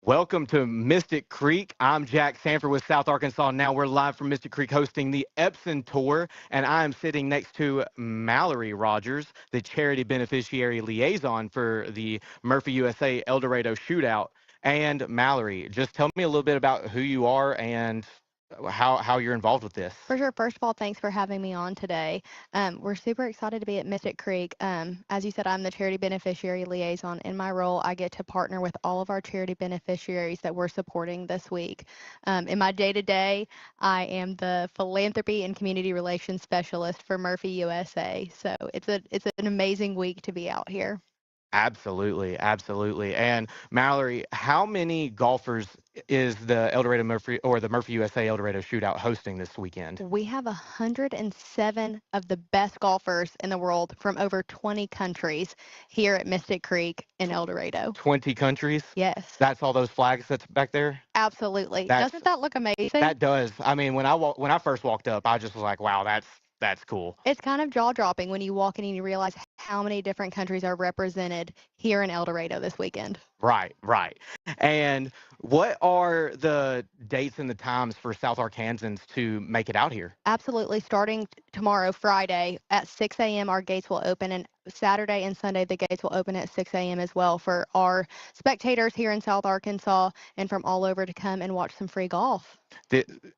Welcome to Mystic Creek. I'm Jack Sanford with South Arkansas. Now we're live from Mystic Creek hosting the EPSON Tour, and I'm sitting next to Mallory Rogers, the charity beneficiary liaison for the Murphy USA El Dorado Shootout. And Mallory, just tell me a little bit about who you are and how you're involved with this. For sure. First of all, thanks for having me on today. We're super excited to be at Mystic Creek. As you said, I'm the charity beneficiary liaison. In my role, I get to partner with all of our charity beneficiaries that we're supporting this week. In my day-to-day, I am the philanthropy and community relations specialist for Murphy USA. So it's an amazing week to be out here. Absolutely, absolutely. And Mallory, how many golfers is the El Dorado Murphy or the Murphy USA El Dorado Shootout hosting this weekend? We have 107 of the best golfers in the world from over 20 countries here at Mystic Creek in El Dorado. 20 countries? Yes. That's all those flags that's back there? Absolutely. Doesn't that look amazing? That does. I mean, when I first walked up, I just was like, wow, that's cool. It's kind of jaw-dropping when you walk in and you realize how many different countries are represented here in El Dorado this weekend. Right. And what are the dates and the times for South Arkansans to make it out here? Absolutely. Starting tomorrow, Friday, at 6 a.m., our gates will open, and Saturday and Sunday, the gates will open at 6 a.m. as well for our spectators here in South Arkansas and from all over to come and watch some free golf.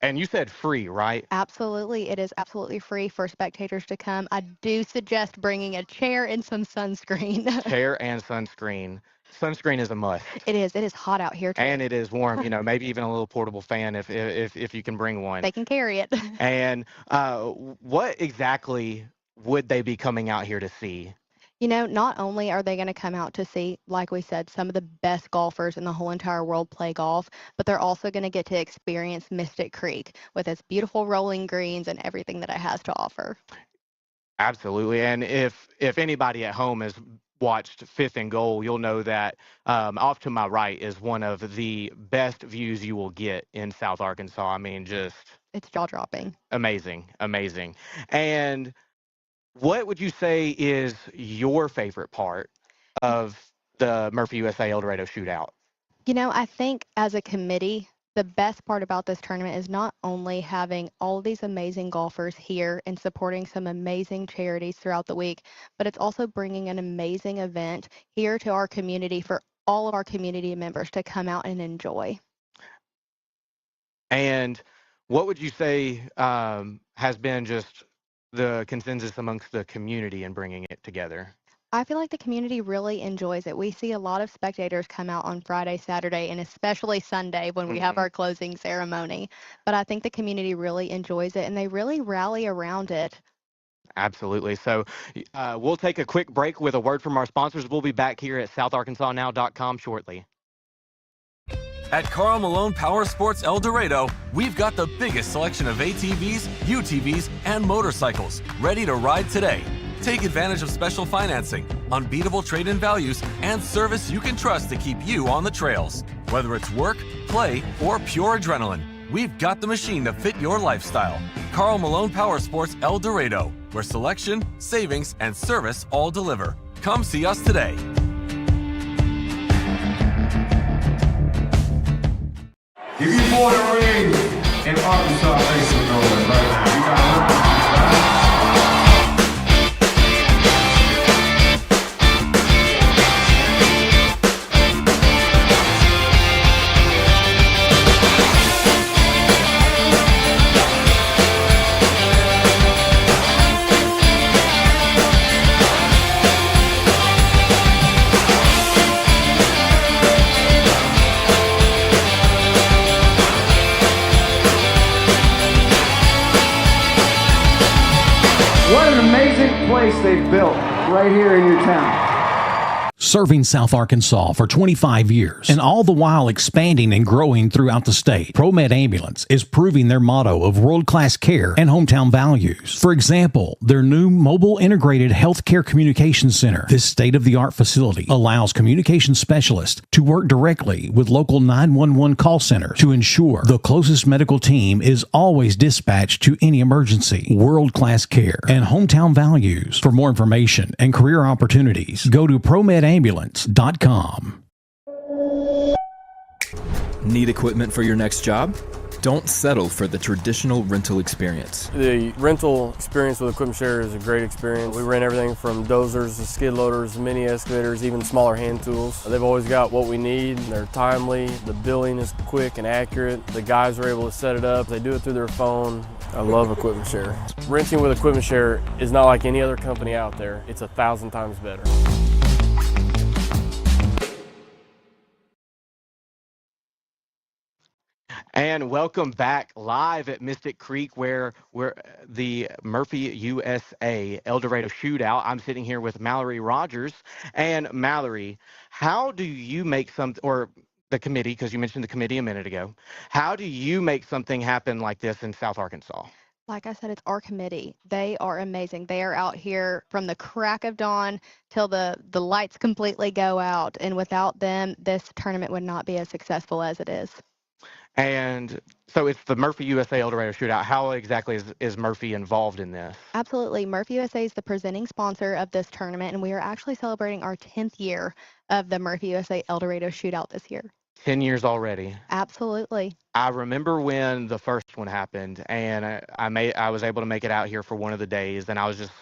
And you said free, right? Absolutely. It is absolutely free for spectators to come. I do suggest bringing a chair and some sunscreen. Chair and sunscreen. Sunscreen is a must. It is. It is hot out here today. And it is warm. Maybe even a little portable fan if you can bring one. They can carry it. And what exactly would they be coming out here to see? Not only are they going to come out to see, like we said, some of the best golfers in the whole entire world play golf, but they're also going to get to experience Mystic Creek with its beautiful rolling greens and everything that it has to offer. Absolutely. And if anybody at home has watched Fifth and Goal, you'll know that off to my right is one of the best views you will get in South Arkansas. I mean, it's jaw-dropping. Amazing. And what would you say is your favorite part of the Murphy USA El Dorado Shootout? I think as a committee, the best part about this tournament is not only having all these amazing golfers here and supporting some amazing charities throughout the week, but it's also bringing an amazing event here to our community for all of our community members to come out and enjoy. And what would you say has been just the consensus amongst the community in bringing it together? I feel like the community really enjoys it. We see a lot of spectators come out on Friday, Saturday, and especially Sunday when we have our closing ceremony. But I think the community really enjoys it, and they really rally around it. Absolutely. So we'll take a quick break with a word from our sponsors. We'll be back here at southarkansasnow.com shortly. At Karl Malone Power Sports El Dorado, we've got the biggest selection of ATVs, UTVs, and motorcycles ready to ride today. Take advantage of special financing, unbeatable trade-in values, and service you can trust to keep you on the trails. Whether it's work, play, or pure adrenaline, we've got the machine to fit your lifestyle. Karl Malone Power Sports El Dorado, where selection, savings, and service all deliver. Come see us today. If you bought a ring in Arkansas, make some noise right now. You got to What an amazing place they've built right here in your town. Serving South Arkansas for 25 years, and all the while expanding and growing throughout the state, ProMed Ambulance is proving their motto of world-class care and hometown values. For example, their new mobile integrated healthcare communication center. This state-of-the-art facility allows communication specialists to work directly with local 911 call centers to ensure the closest medical team is always dispatched to any emergency. World-class care and hometown values. For more information and career opportunities, go to ProMedAmbulance.com. Need equipment for your next job? Don't settle for the traditional rental experience. The rental experience with Equipment Share is a great experience. We rent everything from dozers to skid loaders, mini excavators, even smaller hand tools. They've always got what we need. They're timely. The billing is quick and accurate. The guys are able to set it up. They do it through their phone. I love Equipment Share. Renting with Equipment Share is not like any other company out there. It's 1,000 times better. And welcome back live at Mystic Creek, where we're the Murphy USA El Dorado Shootout. I'm sitting here with Mallory Rogers. And Mallory, how do you make or the committee, because you mentioned the committee a minute ago, how do you make something happen like this in South Arkansas? Like I said, it's our committee. They are amazing. They are out here from the crack of dawn till the lights completely go out. And without them, this tournament would not be as successful as it is. And so it's the Murphy USA El Dorado Shootout. How exactly is Murphy involved in this? Absolutely. Murphy USA is the presenting sponsor of this tournament, and we are actually celebrating our 10th year of the Murphy USA El Dorado Shootout this year. 10 years already. Absolutely. I remember when the first one happened, and I was able to make it out here for one of the days, and I was just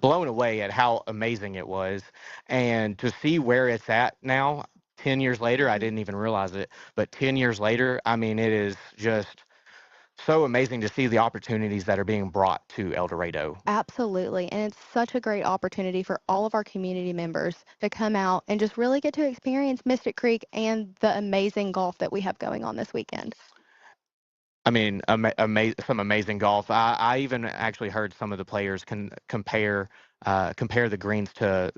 blown away at how amazing it was. And to see where it's at now, 10 years later, I didn't even realize it, but 10 years later, I mean, it is just so amazing to see the opportunities that are being brought to El Dorado. Absolutely. And it's such a great opportunity for all of our community members to come out and just really get to experience Mystic Creek and the amazing golf that we have going on this weekend. I mean, some amazing golf. I even actually heard some of the players compare the greens to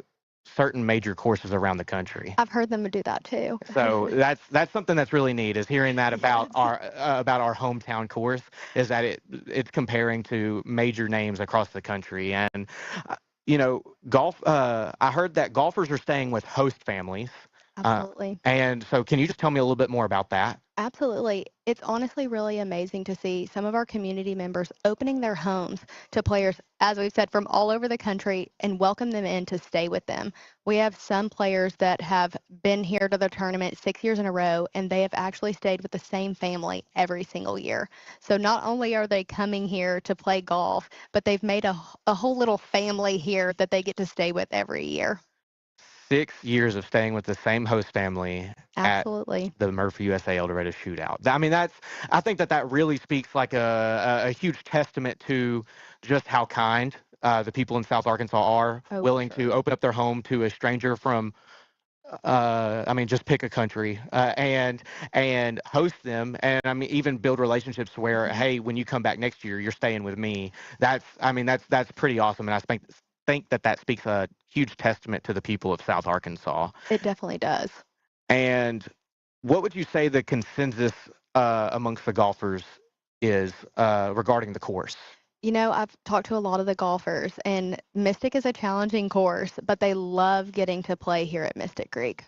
certain major courses around the country. I've heard them do that too. So that's something that's really neat, is hearing that about our hometown course, is that it's comparing to major names across the country. And golf, I heard that golfers are staying with host families. Absolutely. And so can you just tell me a little bit more about that? Absolutely. It's honestly really amazing to see some of our community members opening their homes to players, as we've said, from all over the country, and welcome them in to stay with them. We have some players that have been here to the tournament 6 years in a row, and they have actually stayed with the same family every single year. So not only are they coming here to play golf, but they've made a whole little family here that they get to stay with every year. 6 years of staying with the same host family. Absolutely. At the Murphy USA El Dorado Shootout. I mean, I think that really speaks like a huge testament to just how kind the people in South Arkansas are, willing to open up their home to a stranger from, just pick a country and host them, and I mean, even build relationships where, hey, when you come back next year, you're staying with me. That's pretty awesome, and I think that speaks a huge testament to the people of South Arkansas. It definitely does. And what would you say the consensus amongst the golfers is regarding the course? I've talked to a lot of the golfers, and Mystic is a challenging course, but they love getting to play here at Mystic Creek.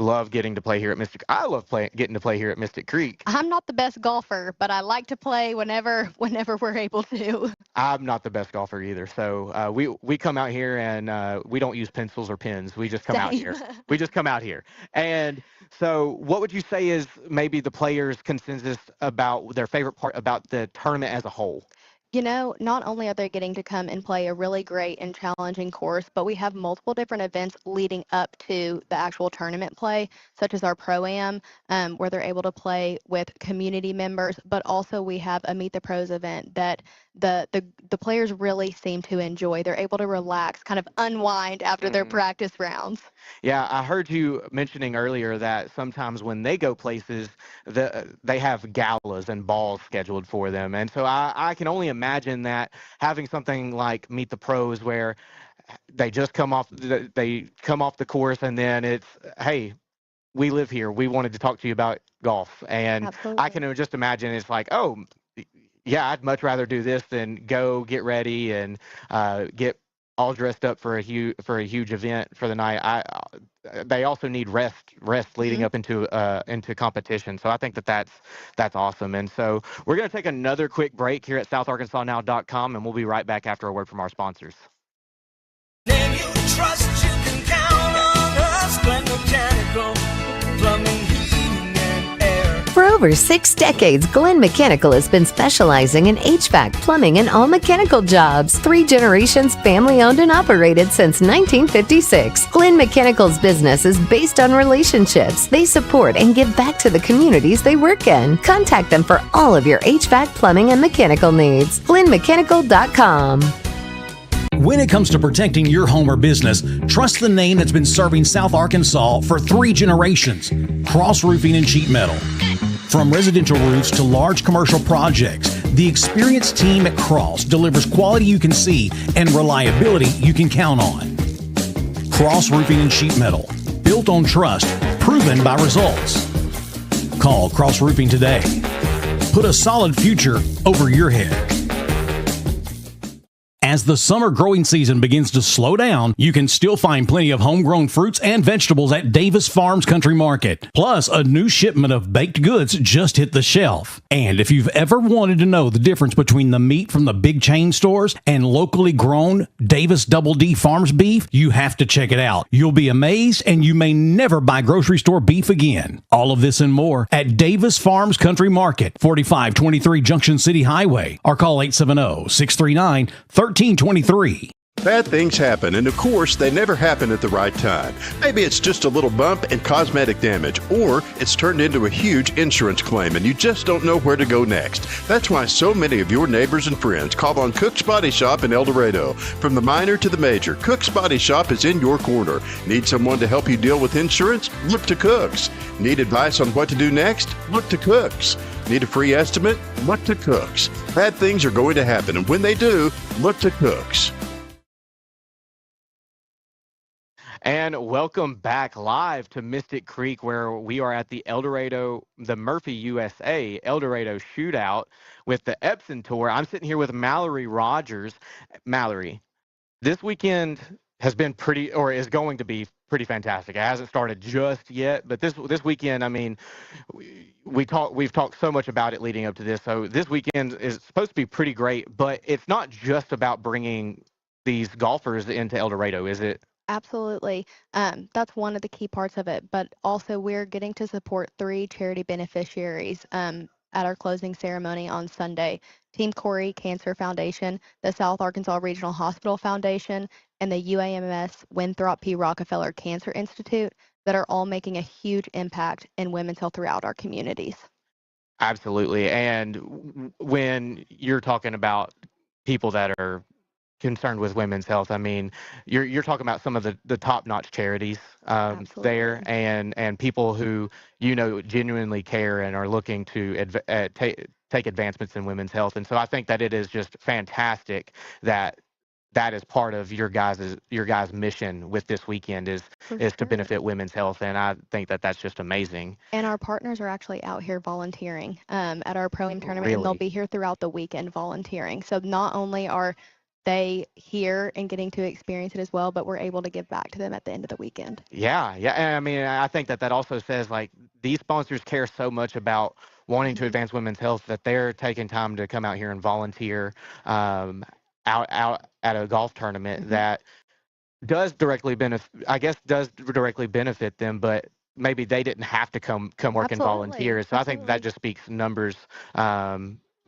Love getting to play here at Mystic. I love getting to play here at Mystic Creek. I'm not the best golfer, but I like to play whenever we're able to. I'm not the best golfer either. So we come out here and we don't use pencils or pens. We just come out here. We just come out here. And so what would you say is maybe the players' consensus about their favorite part about the tournament as a whole? Not only are they getting to come and play a really great and challenging course, but we have multiple different events leading up to the actual tournament play, such as our Pro-Am, where they're able to play with community members, but also we have a Meet the Pros event that the players really seem to enjoy. They're able to relax, kind of unwind after their practice rounds. Yeah, I heard you mentioning earlier that sometimes when they go places, they have galas and balls scheduled for them. And so I can only imagine that having something like Meet the Pros, where they just come off the course, and then it's, hey, we live here. We wanted to talk to you about golf. And Absolutely. I can just imagine it's like, oh, yeah, I'd much rather do this than go get ready and get all dressed up for a huge event for the night. They also need rest leading up into competition. So I think that's awesome. And so we're going to take another quick break here at SouthArkansasNow.com, and we'll be right back after a word from our sponsors. Name you trust, you can count on us. Glen Mechanical, plumbing, heating, and air. For over 6 decades, Glenn Mechanical has been specializing in HVAC, plumbing, and all mechanical jobs. 3 generations family-owned and operated since 1956. Glenn Mechanical's business is based on relationships. They support and give back to the communities they work in. Contact them for all of your HVAC, plumbing, and mechanical needs. GlennMechanical.com. When it comes to protecting your home or business, trust the name that's been serving South Arkansas for 3 generations, Cross Roofing and Sheet Metal. From residential roofs to large commercial projects, the experienced team at Cross delivers quality you can see and reliability you can count on. Cross Roofing and Sheet Metal, built on trust, proven by results. Call Cross Roofing today. Put a solid future over your head. As the summer growing season begins to slow down, you can still find plenty of homegrown fruits and vegetables at Davis Farms Country Market. Plus, a new shipment of baked goods just hit the shelf. And if you've ever wanted to know the difference between the meat from the big chain stores and locally grown Davis Double D Farms beef, you have to check it out. You'll be amazed, and you may never buy grocery store beef again. All of this and more at Davis Farms Country Market, 4523 Junction City Highway, or call 870-639-1323. Bad things happen, and of course, they never happen at the right time. Maybe it's just a little bump and cosmetic damage, or it's turned into a huge insurance claim, and you just don't know where to go next. That's why so many of your neighbors and friends call on Cook's Body Shop in El Dorado. From the minor to the major, Cook's Body Shop is in your corner. Need someone to help you deal with insurance? Look to Cook's. Need advice on what to do next? Look to Cook's. Need a free estimate? Look to Cook's. Bad things are going to happen, and when they do, look to Cook's. And welcome back live to Mystic Creek, where we are at the El Dorado, the Murphy USA El Dorado Shootout with the EPSON Tour. I'm sitting here with Mallory Rogers. Mallory, this weekend has been pretty, or is going to be pretty fantastic. It hasn't started just yet, but this weekend, I mean, we've talked so much about it leading up to this. So this weekend is supposed to be pretty great, but it's not just about bringing these golfers into El Dorado, is it? Absolutely. That's one of the key parts of it, but also we're getting to support 3 charity beneficiaries at our closing ceremony on Sunday. Team Corey Cancer Foundation, the South Arkansas Regional Hospital Foundation, and the UAMS Winthrop P. Rockefeller Cancer Institute that are all making a huge impact in women's health throughout our communities. Absolutely. And when you're talking about people that are concerned with women's health, I mean, you're talking about some of the top-notch charities there, and people who genuinely care and are looking to take advancements in women's health. And so I think that it is just fantastic that is part of your guys' mission with this weekend is to benefit women's health, and I think that that's just amazing. And our partners are actually out here volunteering at our pro-am tournament, and they'll be here throughout the weekend volunteering. So not only are they here and getting to experience it as well, but we're able to give back to them at the end of the weekend. Yeah. And I mean, I think that also says, like, these sponsors care so much about wanting to advance women's health that they're taking time to come out here and volunteer out at a golf tournament that does directly benefit them, but maybe they didn't have to come work and volunteer. So I think that just speaks numbers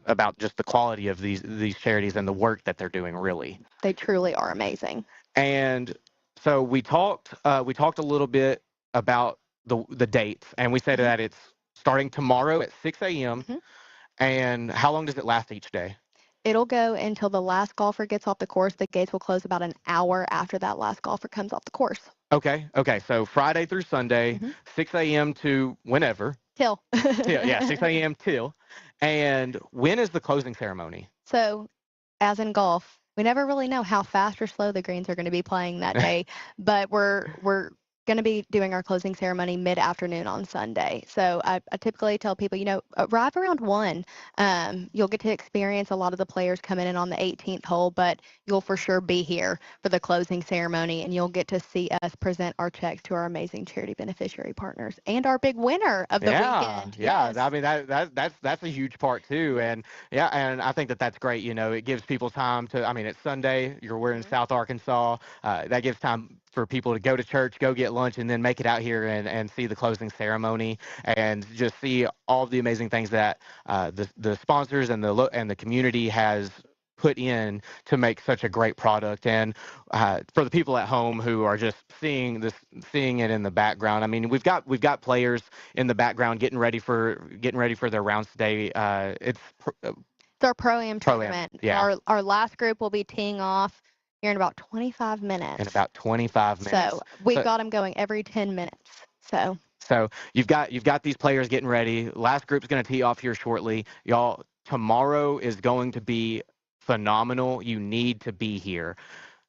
about just the quality of these charities and the work that they're doing. Really, they truly are amazing. And so we talked a little bit about the dates, and we said that it's starting tomorrow at 6 a.m. And how long does it last each day? It'll go until the last golfer gets off the course. The gates will close about an hour after that last golfer comes off the course. Okay. So Friday through Sunday, 6 a.m. to whenever. Till. 6 a.m. till. And when is the closing ceremony? So, as in golf, we never really know how fast or slow the greens are going to be playing that day, but we're going to be doing our closing ceremony mid-afternoon on Sunday. So I typically tell people, arrive around 1. You'll get to experience a lot of the players coming in on the 18th hole, but you'll for sure be here for the closing ceremony, and you'll get to see us present our checks to our amazing charity beneficiary partners and our big winner of the weekend. Yeah, yes. I mean, that's a huge part too, and I think that's great. It gives people time to. I mean, it's Sunday. We're in South Arkansas. That gives time for people to go to church, go get lunch, and then make it out here and see the closing ceremony and just see all of the amazing things that the sponsors and the community has put in to make such a great product. And for the people at home who are just seeing it in the background, I mean, we've got players in the background getting ready for their rounds today. It's our Pro-Am Pro-Am, tournament. yeah. Our last group will be teeing off here in about 25 minutes. In about 25 minutes. So we've got them going every 10 minutes. So you've got these players getting ready. Last group's going to tee off here shortly. Y'all, tomorrow is going to be phenomenal. You need to be here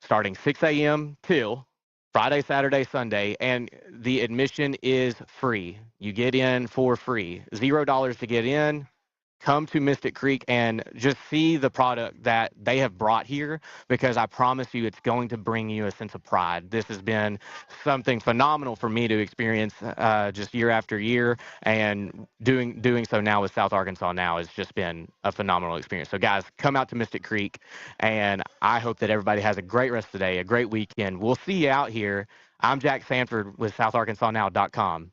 starting 6 a.m. till Friday, Saturday, Sunday, and the admission is free. You get in for free. $0 to get in. Come to Mystic Creek and just see the product that they have brought here, because I promise you it's going to bring you a sense of pride. This has been something phenomenal for me to experience just year after year, and doing so now with South Arkansas now has just been a phenomenal experience. So guys, come out to Mystic Creek, and I hope that everybody has a great rest of the day, a great weekend. We'll see you out here. I'm Jack Sanford with SouthArkansasNow.com.